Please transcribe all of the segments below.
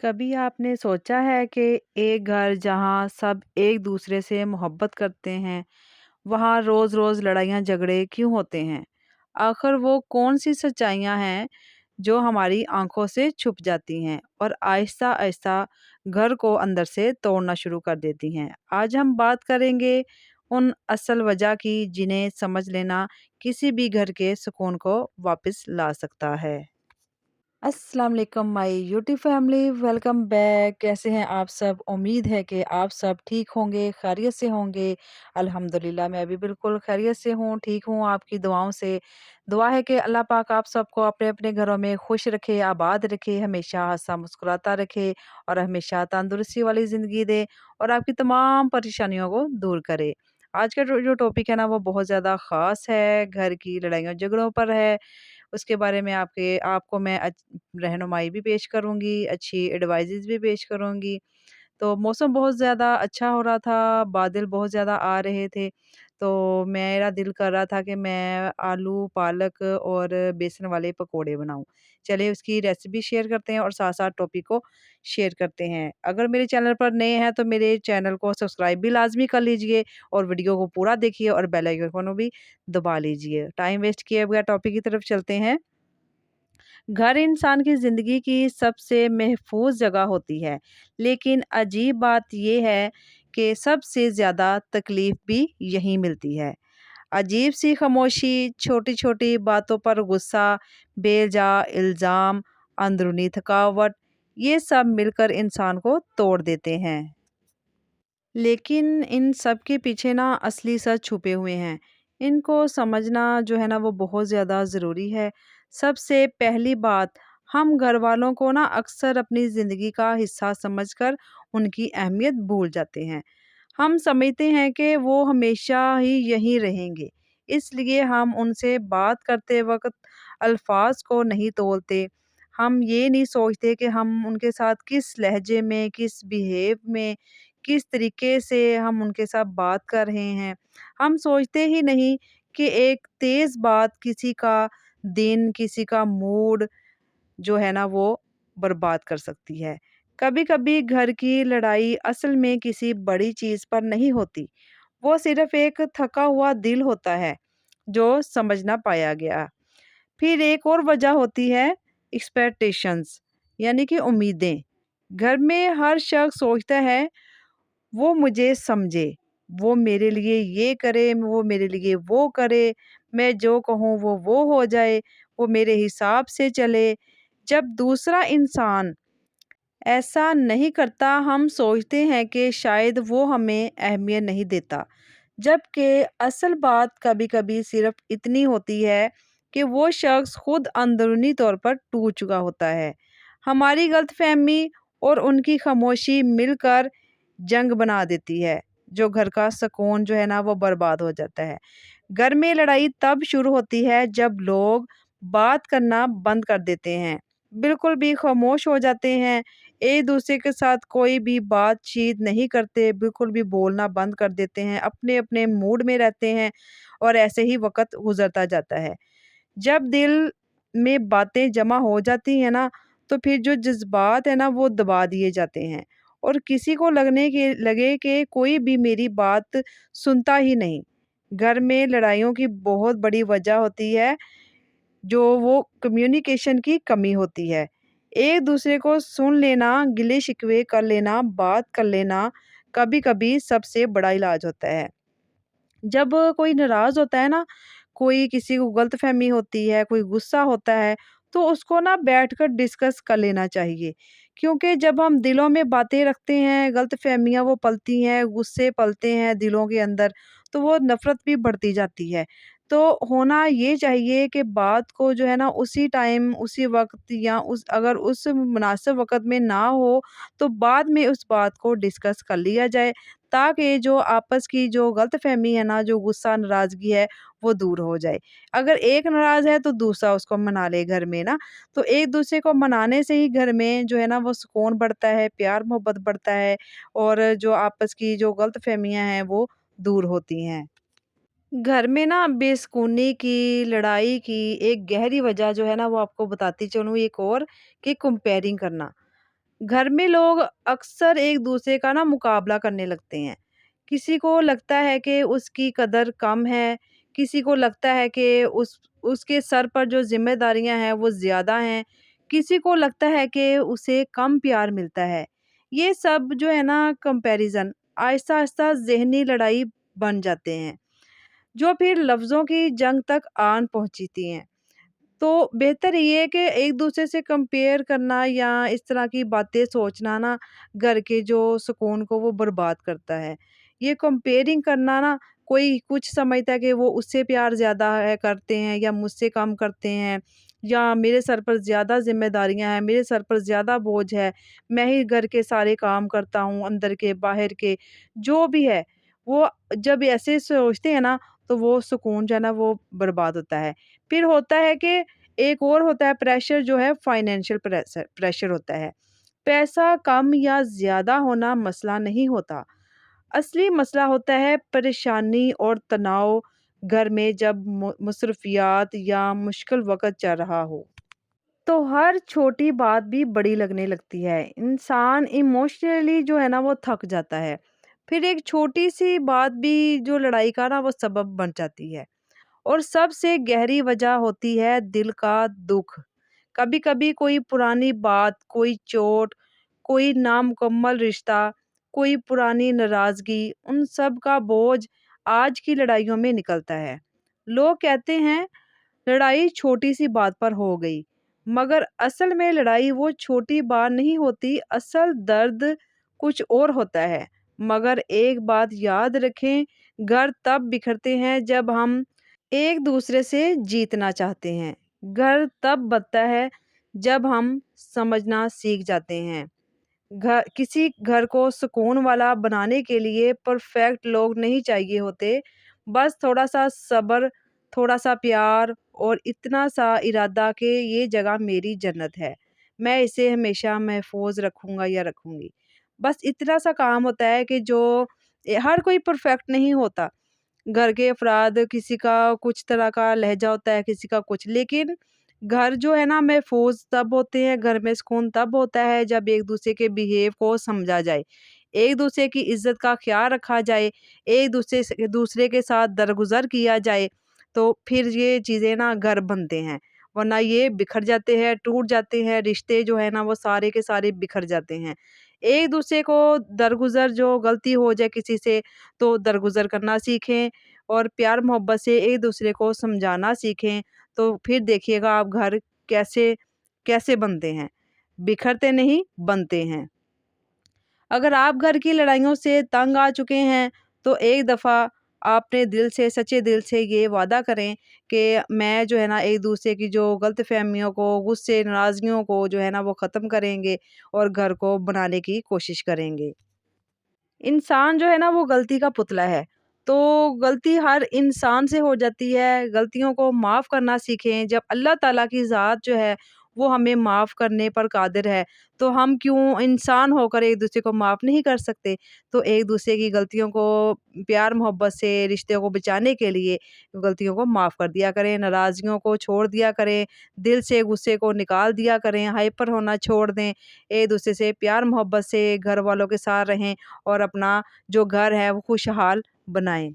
कभी आपने सोचा है कि एक घर जहाँ सब एक दूसरे से मोहब्बत करते हैं, वहाँ रोज-रोज लड़ाइयाँ झगड़े क्यों होते हैं? आखिर वो कौन-सी सच्चाइयाँ हैं जो हमारी आँखों से छुप जाती हैं और आहिस्ता-आहिस्ता घर को अंदर से तोड़ना शुरू कर देती हैं? आज हम बात करेंगे उन असल वजह की जिन्हें समझ लेना किसी भी घर के सुकून को वापस ला सकता है। अस्सलाम वालेकुम my YouTube family, welcome back. कैसे हैं आप सब? उम्मीद है कि आप सब ठीक होंगे, खैरियत से होंगे। अल्हम्दुलिल्लाह मैं भी बिल्कुल खैरियत से हूँ, ठीक हूँ आपकी दुआओं से। दुआ है कि अल्लाह पाक आप सबको अपने-अपने घरों में खुश रखे, आबाद रखे, हमेशा हँसा मुस्कुराता रखे और हमेशा तंदुरुस्ती वाली ज़िंदगी दे और आपकी तमाम परेशानियों को दूर करे। आज का जो टॉपिक है ना वो बहुत ज़्यादा ख़ास है, घर की लड़ाइयों झगड़ों पर है। उसके बारे में आपको मैं रहनुमाई भी पेश करूँगी, अच्छी एडवाइसेज़ भी पेश करूँगी। तो मौसम बहुत ज़्यादा अच्छा हो रहा था, बादल बहुत ज़्यादा आ रहे थे, तो मेरा दिल कर रहा था कि मैं आलू, पालक और बेसन वाले पकोड़े बनाऊँ। चलिए उसकी रेसिपी शेयर करते हैं और साथ-साथ टॉपिक को शेयर करते हैं। अगर मेरे चैनल पर नए हैं तो मेरे चैनल को सब्सक्राइब भी लाज़मी कर लीजिए और वीडियो को पूरा देखिए और बेल आइकन को भी दबा लीजिए। टाइम वेस्ट किए बगैर टॉपिक की तरफ चलते हैं। घर इंसान की ज़िंदगी की सबसे महफूज जगह होती है, लेकिन अजीब बात ये है कि सबसे ज़्यादा तकलीफ़ भी यहीं मिलती है। अजीब सी खामोशी, छोटी-छोटी बातों पर गुस्सा, बेवजह इल्ज़ाम, अंदरूनी थकावट, ये सब मिलकर इंसान को तोड़ देते हैं। लेकिन इन सब के पीछे ना असली सच छुपे हुए हैं। इनको समझना जो है ना वो बहुत ज़्यादा ज़रूरी है। सबसे पहली बात, हम घरवालों को ना अक्सर अपनी ज़िंदगी का हिस्सा समझकर उनकी अहमियत भूल जाते हैं। हम समझते हैं कि वो हमेशा ही यहीं रहेंगे, इसलिए हम उनसे बात करते वक़्त अल्फ़ाज़ को नहीं तोलते। हम ये नहीं सोचते कि हम उनके साथ किस लहज़े में, किस बिहेव में, किस तरीके से हम उनके साथ बात कर रहे हैं। हम सोचते ही नहीं कि एक तेज़ बात किसी का दिन, किसी का मूड जो है ना वो बर्बाद कर सकती है। कभी-कभी घर की लड़ाई असल में किसी बड़ी चीज़ पर नहीं होती, वो सिर्फ़ एक थका हुआ दिल होता है, जो समझ ना पाया गया। फिर एक और वजह होती है एक्सपेक्टेशंस, यानी कि उम्मीदें। घर में हर शख्स सोचता है वो मुझे समझे, वो मेरे लिए ये करे, वो मेरे लिए वो करे, मैं जो कहूँ वो हो जाए, वो मेरे हिसाब से चले। जब दूसरा इंसान ऐसा नहीं करता, हम सोचते हैं कि शायद वो हमें अहमियत नहीं देता, जबकि असल बात कभी-कभी सिर्फ इतनी होती है कि वो शख्स खुद अंदरूनी तौर पर टूट चुका होता है। हमारी गलतफ़हमी और उनकी खामोशी मिलकर जंग बना देती है, जो घर का सुकून जो है ना वो बर्बाद हो जाता है। घर में लड़ाई तब शुरू होती है जब लोग बात करना बंद कर देते हैं, बिल्कुल भी खामोश हो जाते हैं, एक दूसरे के साथ कोई भी बातचीत नहीं करते, बिल्कुल भी बोलना बंद कर देते हैं, अपने-अपने मूड में रहते हैं और ऐसे ही वक़्त गुज़रता जाता है। जब दिल में बातें जमा हो जाती हैं ना, तो फिर जो जज़्बात है ना वो दबा दिए जाते हैं और किसी को लगे कि कोई भी मेरी बात सुनता ही नहीं। घर में लड़ाइयों की बहुत बड़ी वजह होती है, जो वो कम्युनिकेशन की कमी होती है। एक-दूसरे को सुन लेना, गिले-शिकवे कर लेना, बात कर लेना, कभी-कभी सबसे बड़ा इलाज होता है। जब कोई नाराज़ होता है ना, कोई किसी को गलतफ़हमी होती है, कोई गुस्सा होता है, तो उसको ना बैठकर डिस्कस कर लेना चाहिए। क्योंकि जब हम दिलों में बातें रखते हैं, गलतफ़हमियाँ वो पलती हैं, गुस्से पलते हैं दिलों के अंदर, तो वो नफ़रत भी बढ़ती जाती है। तो होना ये चाहिए कि बात को जो है ना उसी टाइम, उसी वक़्त या उस अगर उस मुनासिब वक़्त में ना हो, तो बाद में उस बात को डिस्कस कर लिया जाए, ताकि जो आपस की जो गलतफ़हमी है ना, जो गुस्सा, नाराज़गी है, वो दूर हो जाए। अगर एक नाराज़ है तो दूसरा उसको मना ले घर में ना, तो एक-दूसरे को मनाने से ही घर में जो है ना वो सुकून बढ़ता है, प्यार-मोहब्बत बढ़ता है और जो आपस की जो गलतफ़हमियाँ हैं वो दूर होती हैं। घर में ना बेसुकूनी की, लड़ाई की एक गहरी वजह जो है ना वो आपको बताती चलूँ एक और, कि कंपेयरिंग करना। घर में लोग अक्सर एक दूसरे का ना मुकाबला करने लगते हैं। किसी को लगता है कि उसकी कदर कम है, किसी को लगता है कि उसके सर पर जो ज़िम्मेदारियाँ हैं वो ज़्यादा हैं, किसी को लगता है कि उसे कम प्यार मिलता है। ये सब जो है ना कंपैरिज़न आहिस्ता-आहिस्ता ज़हनी लड़ाई बन जाते हैं, जो फिर लफ्ज़ों की जंग तक आन पहुँचती हैं। तो बेहतर ये है कि एक-दूसरे से कंपेयर करना या इस तरह की बातें सोचना ना घर के जो सुकून को वो बर्बाद करता है। ये कंपेयरिंग करना ना कोई कुछ समझता है कि वो उससे प्यार ज़्यादा है करते हैं या मुझसे कम करते हैं या मेरे सर पर ज़्यादा ज़िम्मेदारियाँ हैं, मेरे सर पर ज़्यादा बोझ है, मैं ही घर के सारे काम करता हूँ, अंदर के, बाहर के, जो भी है। वो जब ऐसे सोचते हैं ना तो वो सुकून जो है ना वो बर्बाद होता है। फिर होता है कि एक और होता है प्रेशर जो है फाइनेंशियल प्रेशर प्रेशर होता है। पैसा कम या ज़्यादा होना मसला नहीं होता। असली मसला होता है परेशानी और तनाव घर में जब मुसरफियात या मुश्किल वक़्त चल रहा हो। तो हर छोटी बात भी बड़ी लगने लगती है। इंसान इमोशनली जो है ना वो थक जाता है। फिर एक छोटी-सी बात भी जो लड़ाई का ना वो सबब बन जाती है। और सबसे गहरी वजह होती है दिल का दुख। कभी-कभी कोई पुरानी बात, कोई चोट, कोई नामुकम्मल रिश्ता, कोई पुरानी नाराज़गी, उन सब का बोझ आज की लड़ाइयों में निकलता है। लोग कहते हैं लड़ाई छोटी सी बात पर हो गई, मगर असल में लड़ाई वो छोटी बात नहीं होती, असल दर्द कुछ और होता है। मगर एक बात याद रखें, घर तब बिखरते हैं जब हम एक दूसरे से जीतना चाहते हैं। घर तब बचता है जब हम समझना सीख जाते हैं। घर किसी घर को सुकून वाला बनाने के लिए परफेक्ट लोग नहीं चाहिए होते। बस थोड़ा-सा सब्र, थोड़ा-सा प्यार और इतना सा इरादा कि ये जगह मेरी जन्नत है। मैं इसे हमेशा महफूज़ रखूँगा या रखूँगी। बस इतना सा काम होता है कि जो हर कोई परफेक्ट नहीं होता। घर के अफ़राद किसी का कुछ तरह का लहज़ा होता है, किसी का कुछ। लेकिन घर जो है ना महफ़ूज़ तब होते हैं, घर में सुकून तब होता है जब एक-दूसरे के बिहेव को समझा जाए, एक-दूसरे की इज़्ज़त का ख़्याल रखा जाए, दूसरे के साथ दरगुज़र किया जाए, तो फिर ये चीज़ें ना घर बनते हैं। वरना ये बिखर जाते हैं, टूट जाते हैं, रिश्ते जो है ना वो सारे के सारे बिखर जाते हैं। एक-दूसरे को दरगुज़र जो गलती हो जाए किसी से तो दरगुज़र करना सीखें और प्यार मोहब्बत से एक-दूसरे को समझाना सीखें, तो फिर देखिएगा आप घर कैसे कैसे बनते हैं। बिखरते नहीं, बनते हैं। अगर आप घर की लड़ाइयों से तंग आ चुके हैं, तो एक दफ़ा आपने दिल से, सच्चे दिल से ये वादा करें कि मैं जो है ना एक-दूसरे की जो गलतफ़हमियों को, गुस्से, नाराज़गियों को जो है ना वो ख़त्म करेंगे और घर को बनाने की कोशिश करेंगे। इंसान जो है ना वो गलती का पुतला है। तो गलती हर इंसान से हो जाती है, गलतियों को माफ़ करना सीखें। जब अल्लाह ताला की ज़ात जो है वो हमें माफ़ करने पर क़ादिर है, तो हम क्यों इंसान होकर एक-दूसरे को माफ़ नहीं कर सकते? तो एक-दूसरे की गलतियों को प्यार मोहब्बत से रिश्ते को बचाने के लिए गलतियों को माफ़ कर दिया करें, नाराज़गियों को छोड़ दिया करें, दिल से गुस्से को निकाल दिया करें, हाइपर होना छोड़ दें, एक-दूसरे से प्यार मोहब्बत से घर वालों के साथ रहें और अपना जो घर है वो खुशहाल बनाएँ।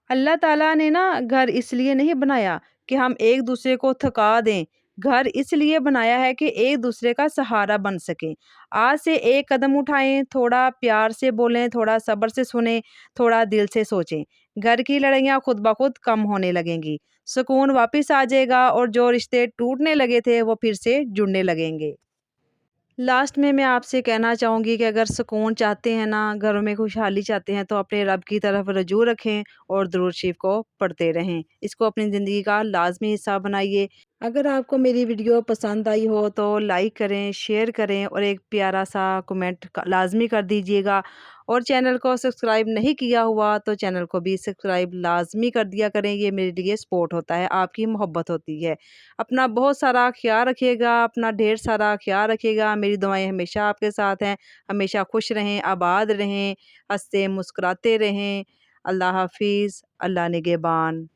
अल्लाह ताला ने ना घर इसलिए नहीं बनाया कि हम एक-दूसरे को थका दें। घर इसलिए बनाया है कि एक-दूसरे का सहारा बन सकें। आज से एक कदम उठाएँ, थोड़ा प्यार से बोलें, थोड़ा सब्र से सुनें, थोड़ा दिल से सोचें। घर की लड़ाइयाँ खुद ब खुद कम होने लगेंगी। सुकून वापिस आ जाएगा और जो रिश्ते टूटने लगे थे वो फिर से जुड़ने लगेंगे। लास्ट में मैं आपसे कहना चाहूँगी कि अगर सुकून चाहते हैं ना, घरों में खुशहाली चाहते हैं तो अपने रब की तरफ रजू रखें और दुरूद शरीफ को पढ़ते रहें। इसको अपनी ज़िंदगी का लाज़मी हिस्सा बनाइए। अगर आपको मेरी वीडियो पसंद आई हो तो लाइक करें, शेयर करें और एक प्यारा-सा कमेंट क लाज़मी कर दीजिएगा। और चैनल को सब्सक्राइब नहीं किया हुआ तो चैनल को भी सब्सक्राइब लाज़मी कर दिया करें। ये मेरे लिए सपोर्ट होता है, आपकी मोहब्बत होती है। अपना बहुत सारा ख़्याल रखिएगा, अपना ढेर सारा ख़्याल रखिएगा। मेरी दुआएँ हमेशा आपके साथ हैं। हमेशा खुश रहें, आबाद रहें, हँसते मुस्कुराते रहें। अल्लाह हाफ़िज़, अल्लाह निगहबान।